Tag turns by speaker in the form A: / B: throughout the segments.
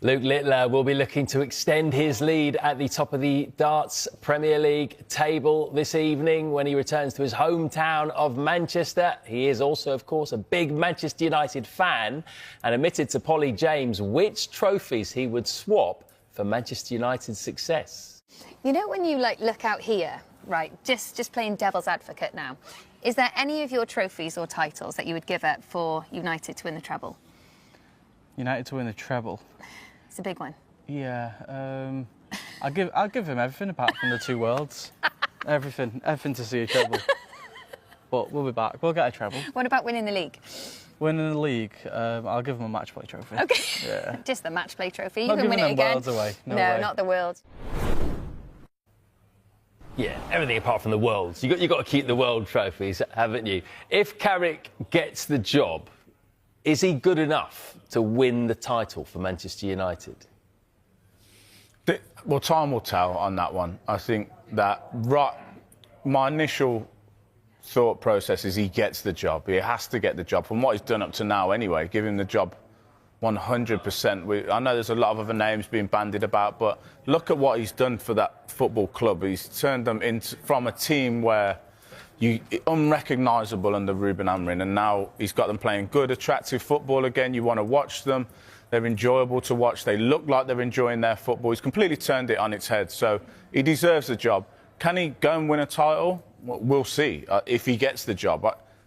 A: Luke Littler will be looking to extend his lead at the top of the Darts Premier League table this evening when he returns to his hometown of Manchester. He is also, of course, a big Manchester United fan and admitted to Polly James which trophies he would swap for Manchester United's success.
B: You know, when you look out here, right, just playing devil's advocate now, is there any of your trophies or titles that you would give up for United to win the treble?
C: United to win the treble?
B: It's a big one.
C: Yeah, I'll give him everything apart from the two worlds. everything to see a treble. But we'll be back. We'll get a treble.
B: What about winning the league?
C: Winning the league, I'll give him a match play trophy.
B: Okay.
C: Yeah.
B: Just the match play trophy. You
C: Not
B: can win it again.
C: Worlds away. No
B: way.
C: Not
B: the world.
A: Yeah, everything apart from the worlds. You've got to keep the world trophies, haven't you? If Carrick gets the job, is he good enough to win the title for Manchester United?
D: Well, time will tell on that one. I think that my initial thought process is he gets the job. He has to get the job. From what he's done up to now anyway, give him the job 100%. I know there's a lot of other names being bandied about, but look at what he's done for that football club. He's turned them from a team where unrecognisable under Ruben Amorim, and now he's got them playing good, attractive football again. You want to watch them. They're enjoyable to watch. They look like they're enjoying their football. He's completely turned it on its head, so he deserves the job. Can he go and win a title? Well, we'll see if he gets the job.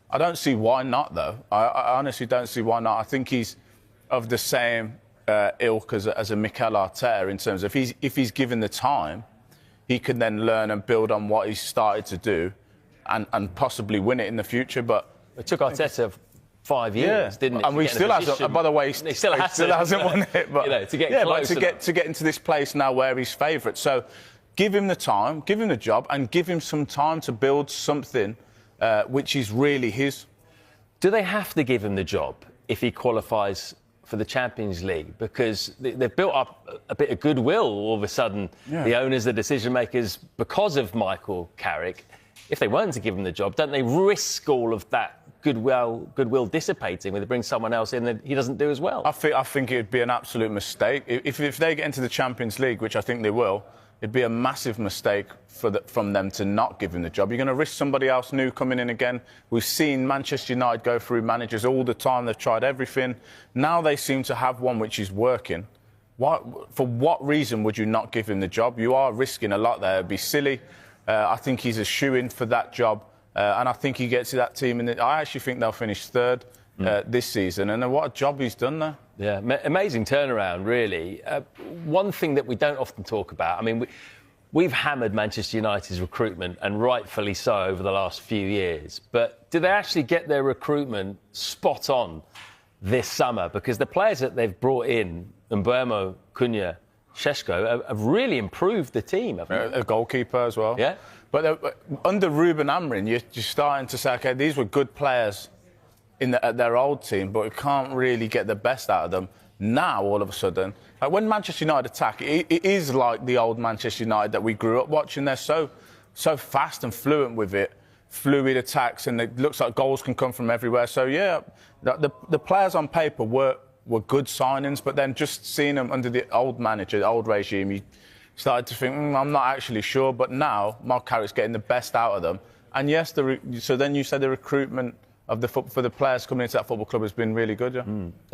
D: I don't see why not, though. I honestly don't see why not. I think he's of the same ilk as a Mikel Arteta in terms of if he's given the time, he can then learn and build on what he's started to do and possibly win it in the future. But
A: it took Arteta 5 years, didn't it?
D: And we still hasn't. By the way, he still hasn't won it. But
A: to get close,
D: to get into this place now where he's favourite. So give him the time, give him the job, and give him some time to build something which is really his.
A: Do they have to give him the job if he qualifies for the Champions League? Because they've built up a bit of goodwill all of a sudden, the owners, the decision makers, because of Michael Carrick. If they weren't to give him the job, don't they risk all of that goodwill dissipating when they bring someone else in that he doesn't do as well?
D: I think it would be an absolute mistake. If they get into the Champions League, which I think they will, it'd be a massive mistake from them to not give him the job. You're going to risk somebody else new coming in again. We've seen Manchester United go through managers all the time. They've tried everything. Now they seem to have one which is working. For what reason would you not give him the job? You are risking a lot there. It'd be silly. I think he's a shoo-in for that job. And I think he gets to that team. And I actually think they'll finish third this season. And what a job he's done there.
A: Yeah, amazing turnaround, really. One thing that we don't often talk about, I mean, we've hammered Manchester United's recruitment, and rightfully so, over the last few years. But do they actually get their recruitment spot on this summer? Because the players that they've brought in, Mbeumo, Cunha, Sesko, have really improved the team, haven't they?
D: A goalkeeper as well.
A: Yeah.
D: But under Ruben Amorim, you're starting to say, OK, these were good players at their old team, but we can't really get the best out of them. Now, all of a sudden, like when Manchester United attack, it is like the old Manchester United that we grew up watching. They're so fast and fluent with it, fluid attacks, and it looks like goals can come from everywhere. So, yeah, the players on paper were good signings, but then just seeing them under the old manager, the old regime, you started to think, I'm not actually sure. But now, Michael Carrick's getting the best out of them. And yes, so then you said the recruitment for the players coming into that football club has been really good, yeah.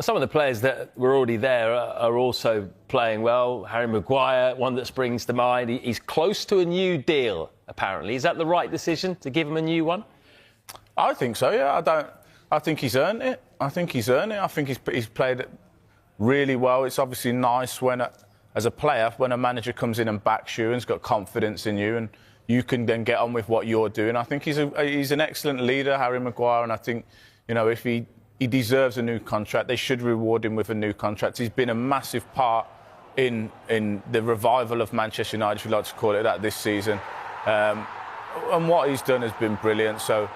A: Some of the players that were already there are also playing well. Harry Maguire, one that springs to mind. He's close to a new deal, apparently. Is that the right decision, to give him a new one?
D: I think so, yeah. I think he's earned it. I think he's played it really well. It's obviously nice when, as a player, when a manager comes in and backs you and has got confidence in you, and you can then get on with what you're doing. I think he's an excellent leader, Harry Maguire, and I think, if he deserves a new contract, they should reward him with a new contract. He's been a massive part in the revival of Manchester United, if you like to call it that, this season. And what he's done has been brilliant. So,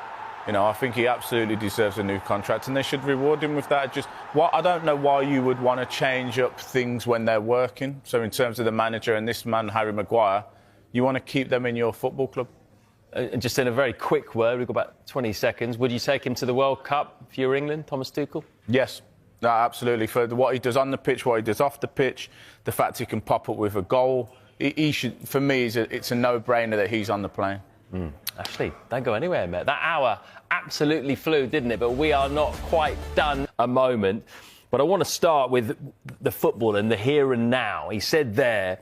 D: I think he absolutely deserves a new contract, and they should reward him with that. I don't know why you would want to change up things when they're working. So in terms of the manager and this man, Harry Maguire, you want to keep them in your football club.
A: And just in a very quick word, we've got about 20 seconds. Would you take him to the World Cup if you're England, Thomas Tuchel?
D: Yes. No, absolutely. For what he does on the pitch, what he does off the pitch, the fact he can pop up with a goal, he should. For me, it's a no-brainer that he's on the plane.
A: Ashley, don't go anywhere, mate. That hour absolutely flew, didn't it? But we are not quite done a moment. But I want to start with the football and the here and now. He said there,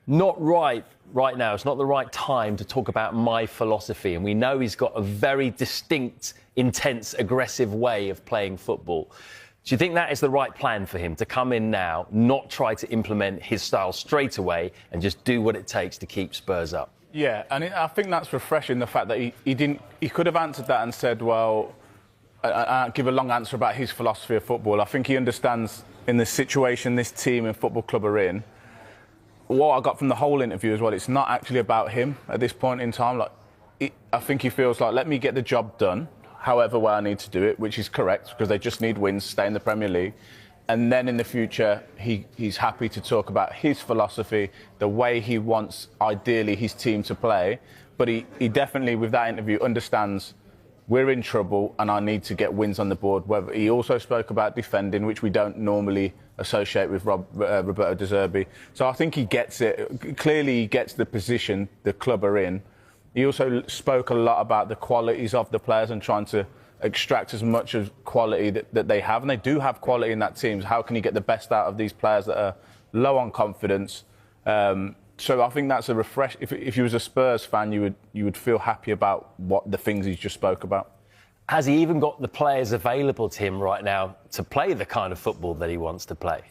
A: not right now. It's not the right time to talk about my philosophy. And we know he's got a very distinct, intense, aggressive way of playing football. Do you think that is the right plan for him, to come in now, not try to implement his style straight away and just do what it takes to keep Spurs up?
D: Yeah, and I think that's refreshing, the fact that he could have answered that and said, well, give a long answer about his philosophy of football. I think he understands in the situation this team and football club are in. What I got from the whole interview as well, it's not actually about him at this point in time. I think he feels like, let me get the job done, however way I need to do it, which is correct, because they just need wins, stay in the Premier League. And then in the future, he's happy to talk about his philosophy, the way he wants, ideally, his team to play. But he definitely, with that interview, understands we're in trouble and I need to get wins on the board. He also spoke about defending, which we don't normally associate with Roberto De Zerbi. So I think he gets it. Clearly, he gets the position the club are in. He also spoke a lot about the qualities of the players and trying to extract as much of quality that they have. And they do have quality in that team. So how can you get the best out of these players that are low on confidence? So I think that's a refresh. If you was a Spurs fan, you would feel happy about what the things he just spoke about.
A: Has he even got the players available to him right now to play the kind of football that he wants to play?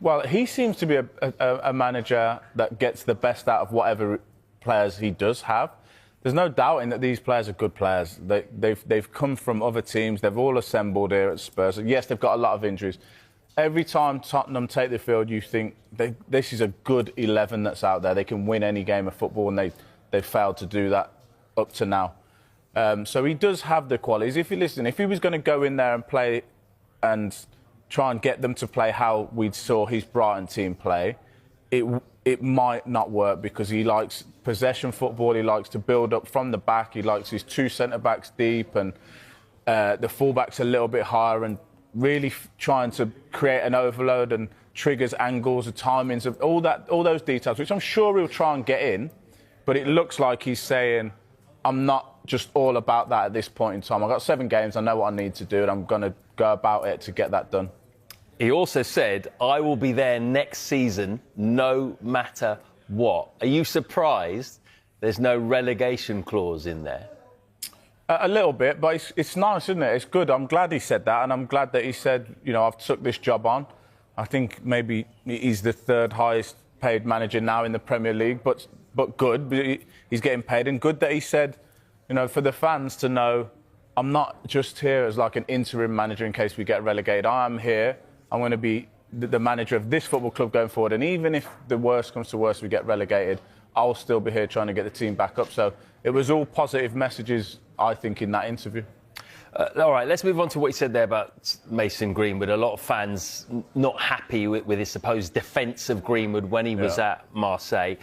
D: Well, he seems to be a manager that gets the best out of whatever players he does have. There's no doubting that these players are good players. They've come from other teams. They've all assembled here at Spurs. Yes, they've got a lot of injuries. Every time Tottenham take the field, you think this is a good 11 that's out there. They can win any game of football, and they've failed to do that up to now. So he does have the qualities. If he was going to go in there and play and try and get them to play how we saw his Brighton team play, it might not work, because he likes possession football. He likes to build up from the back. He likes his two centre-backs deep and the full-backs a little bit higher, and really trying to create an overload and triggers, angles, the timings of all those details, which I'm sure he'll try and get in. But it looks like he's saying, I'm not just all about that at this point in time. I've got 7 games. I know what I need to do, and I'm going to go about it to get that done.
A: He also said, I will be there next season, no matter what. Are you surprised there's no relegation clause in there?
D: A little bit, but it's nice, isn't it? It's good. I'm glad he said that, and I'm glad that he said, I've took this job on. I think maybe he's the 3rd highest paid manager now in the Premier League, but good. He's getting paid, and good that he said, for the fans to know, I'm not just here as like an interim manager in case we get relegated. I am here. I'm going to be the manager of this football club going forward, and even if the worst comes to worst, we get relegated, I'll still be here trying to get the team back up. So it was all positive messages, I think, in that interview.
A: All right, let's move on to what he said there about Mason Greenwood. A lot of fans not happy with his supposed defence of Greenwood when he was at Marseille.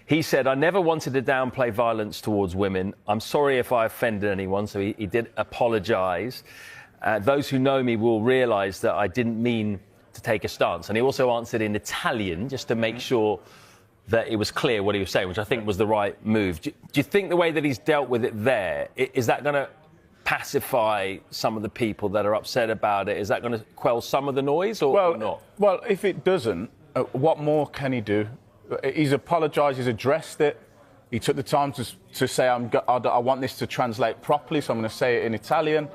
A: He said, I never wanted to downplay violence towards women. I'm sorry if I offended anyone, so he did apologise. Those who know me will realise that I didn't mean to take a stance. And he also answered in Italian, just to make sure that it was clear what he was saying, which I think was the right move. Do you think the way that he's dealt with it there, is that going to pacify some of the people that are upset about it? Is that going to quell some of the noise or not?
D: Well, if it doesn't, what more can he do? He's apologised, he's addressed it. He took the time to say, I want this to translate properly, so I'm going to say it in Italian.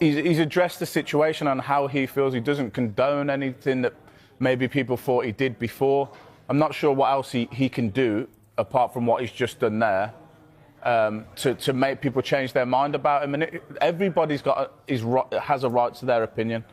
D: He's addressed the situation and how he feels. He doesn't condone anything that maybe people thought he did before. I'm not sure what else he can do apart from what he's just done there to make people change their mind about him. And everybody's has a right to their opinion.